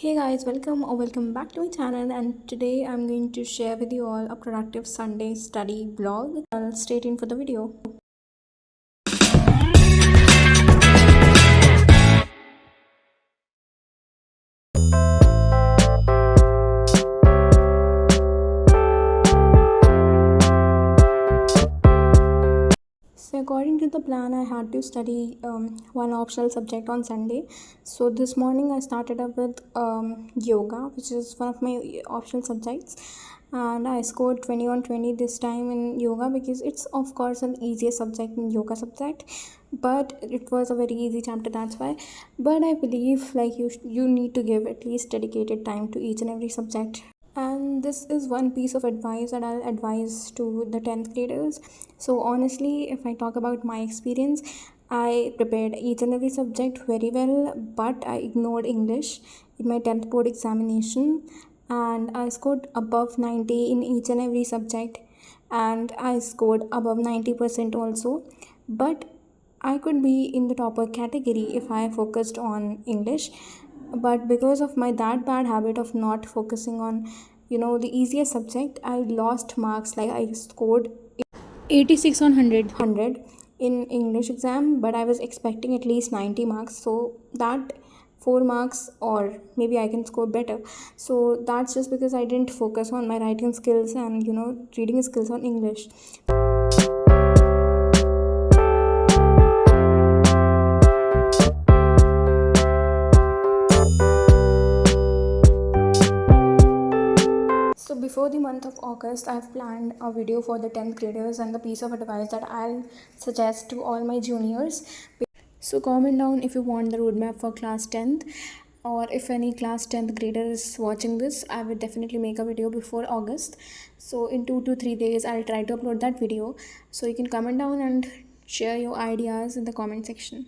Hey guys, welcome or welcome back to my channel, and today I'm going to share with you all a productive Sunday study vlog. Stay tuned for the video. So according to the plan, I had to study one optional subject on Sunday. So this morning I started up with yoga, which is one of my optional subjects, and I scored 20 on 20 this time in yoga because it's of course an easier subject in yoga subject, but it was a very easy chapter, that's why. But I believe like you need to give at least dedicated time to each and every subject, and this is one piece of advice that I'll advise to the 10th graders. So honestly, if I talk about my experience, I prepared each and every subject very well, but I ignored English in my 10th board examination, and I scored above 90 in each and every subject, and I scored above 90% also. But I could be in the topper category if I focused on English, but because of my that bad habit of not focusing on the easiest subject, I lost marks. Like I scored 86 on 100 in English exam, but I was expecting at least 90 marks, so that 4 marks or maybe I can score better. So that's just because I didn't focus on my writing skills and reading skills on English. So before the month of August, I've planned a video for the 10th graders and the piece of advice that I'll suggest to all my juniors. So comment down if you want the roadmap for class 10th, or if any class 10th grader is watching this, I will definitely make a video before August. So in 2 to 3 days, I'll try to upload that video. So you can comment down and share your ideas in the comment section.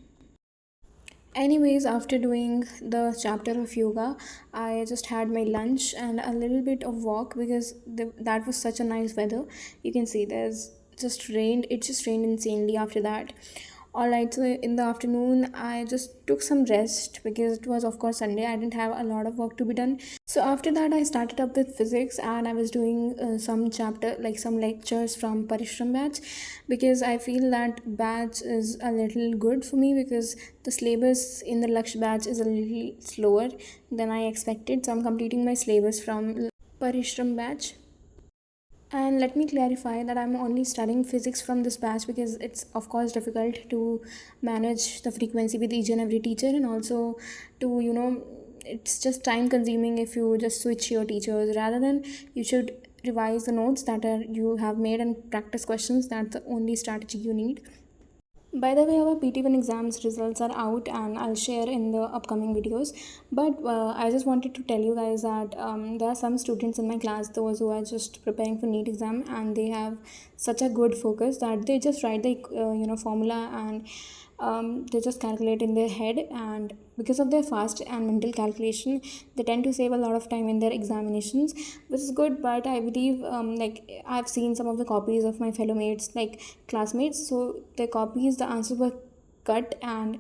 Anyways, after doing the chapter of yoga, I just had my lunch and a little bit of walk because that was such a nice weather. You can see it just rained insanely after that. Alright, so in the afternoon, I just took some rest because it was, of course, Sunday. I didn't have a lot of work to be done. So after that, I started up with physics, and I was doing some lectures from Parishram batch, because I feel that batch is a little good for me because the syllabus in the Laksh batch is a little slower than I expected. So I'm completing my syllabus from Parishram batch. And let me clarify that I'm only studying physics from this batch because it's of course difficult to manage the frequency with each and every teacher, and also to it's just time consuming if you just switch your teachers. Rather than, you should revise the notes that you have made and practice questions. That's the only strategy you need. By the way, our PT1 exams results are out and I'll share in the upcoming videos. But I just wanted to tell you guys that there are some students in my class, those who are just preparing for Neet exam, and they have such a good focus that they just write the formula, and they just calculate in their head, and because of their fast and mental calculation, they tend to save a lot of time in their examinations, which is good. But I believe I've seen some of the copies of my fellow mates, like classmates, so their copies, the answers were cut, and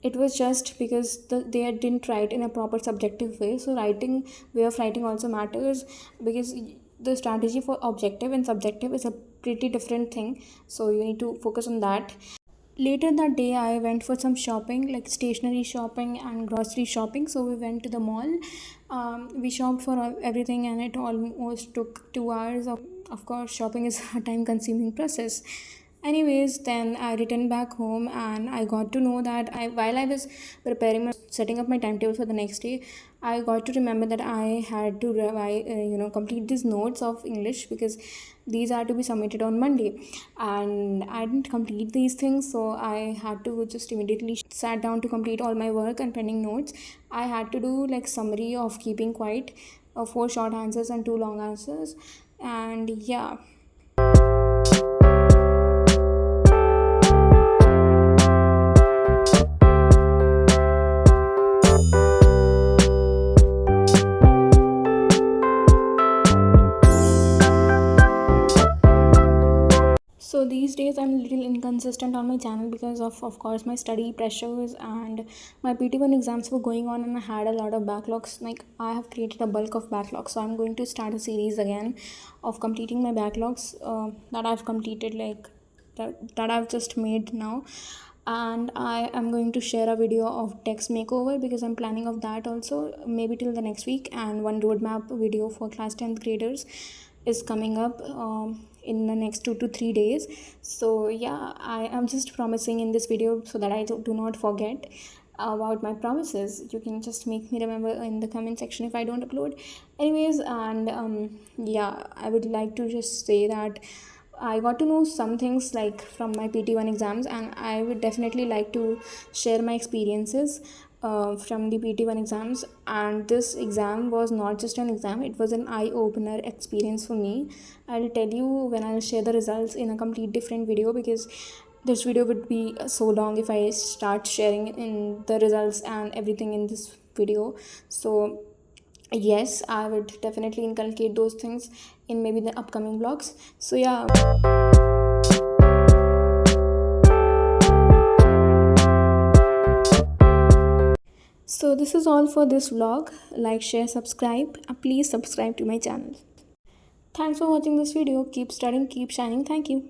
it was just because they didn't write in a proper subjective way. So way of writing also matters, because the strategy for objective and subjective is a pretty different thing, so you need to focus on that. Later that day, I went for some shopping, like stationery shopping and grocery shopping. So we went to the mall. We shopped for everything, and it almost took 2 hours. Of course, shopping is a time-consuming process. Anyways, then I returned back home, and I got to know that while I was setting up my timetable for the next day, I got to remember that I had to complete these notes of English, because these are to be submitted on Monday, and I didn't complete these things. So I had to just immediately sat down to complete all my work and pending notes. I had to do like summary of keeping quiet, 4 short answers and 2 long answers, and yeah. So these days days I'm a little inconsistent on my channel because of course my study pressures, and my PT1 exams were going on and I had a lot of backlogs. Like I have created a bulk of backlogs, so I'm going to start a series again of completing my backlogs that I've completed, like that I've just made now. And I am going to share a video of text makeover because I'm planning of that also, maybe till the next week. And one roadmap video for class 10th graders is coming up in the next 2 to 3 days. So yeah, I am just promising in this video so that I do not forget about my promises. You can just make me remember in the comment section if I don't upload. Anyways, and yeah, I would like to just say that I got to know some things like from my PT1 exams, and I would definitely like to share my experiences from the PT1 exams. And this exam was not just an exam, it was an eye-opener experience for me. I'll tell you when I'll share the results in a complete different video, because this video would be so long if I start sharing in the results and everything in this video. So yes, I would definitely inculcate those things in maybe the upcoming vlogs. So yeah. So this is all for this vlog. Like, share, subscribe. Please subscribe to my channel. Thanks for watching this video. Keep studying, keep shining. Thank you.